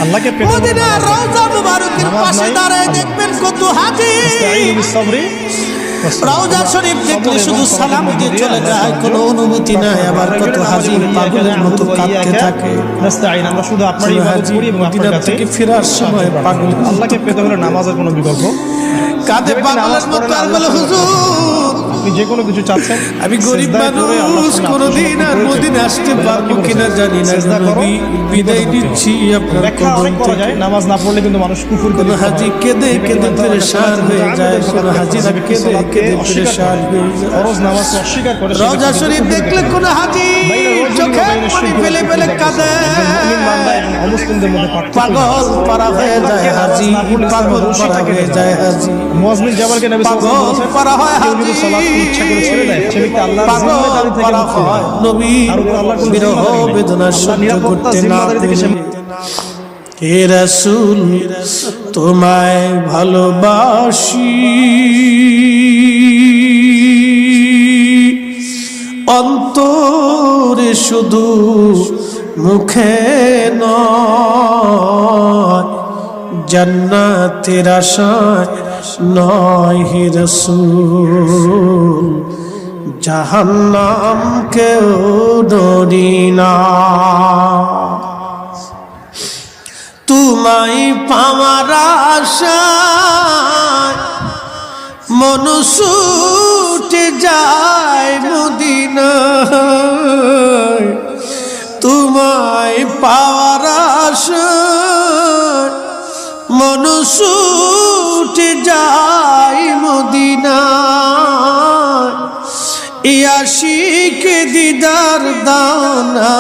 আল্লাহকে পেতে মদিনার রওজা মুবারকের পাশে দাঁড়ায় দেখবেন কত হাজি রওজা শরীফ দেখলে শুধু সালাম দিয়ে চলে যায়, কোনো অনুভূতি নাই। আবার কত হাজি পাগলের মতো কাঁদতে থাকে। আমরা শুধু আপনার ইবাদত করি এবং আপনার কাছে ফেরার সময় পাগল আল্লাহকে পেতে হলে নামাজের কোনো বিকল্প কাঁদে পাগলের মতো। আর বলে হুজুর আপনি যে কোনো কিছু চাচ্ছেন, আমি গরিব মানুষ, কোনোদিন আর মদিনা আসতে পারবো কিনা জানি না, নবী বিদায় দিচ্ছি আপনার কদম থেকে। নামাজ না পড়লে কিন্তু মানুষ কুফর করে। কোনো হাজি কেঁদে কেঁদে পেরেশান হয়ে যায়, কোনো হাজি কেঁদে কেঁদে পেরেশান হয়ে যায়। ফরজ নামাজ অস্বীকার করে। রওজা শরীফ দেখলে কোনো হাজি চোখে পানি ফেলে ফেলে কাঁদে। অমুসলিমদের মধ্যে পাগল পারা হয়ে যায় হাজি, পাগল পারা হয়ে যায় হাজি। মুআজ জাবালকে নবী সাল্লাল্লাহু আলাইহি ওয়াসাল্লাম পারা হয় হাজি, ইচ্ছা করে ছেড়ে দেয়। সে ব্যক্তি আল্লাহর পাগল পারা হয় নবী বিরহ বেদনা সহ্য করতে না পেরে হে রাসূল তোমায় ভালোবাসি, অন্তরে শুধু মুখে নয়, জান্নাতের আশায় নয় হে রাসূল, জাহান্নাম কেউ ডরি না। তোমায় পাওয়ার আশায় মন ছুটে যায় মদিনায়, তোমায় পাওয়ার আশায় মন ছুটে যায় মদিনায়, এই আশিক দিদার দানা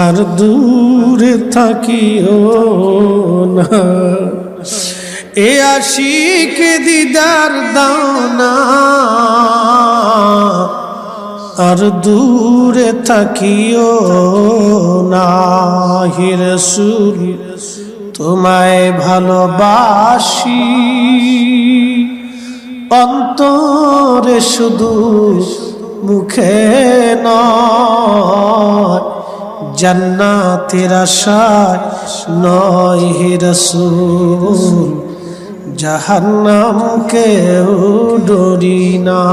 আর দূরে থাকিও না, এ আশিক দিদার দানা আর দূরে থাকিও না। হে রাসূল তোমায় ভালোবাসি, অন্তরে শুধু মুখে নয়, জান্নাতের আশায় নয় হে রাসূল, জাহান্নাম কেউ ডরি না।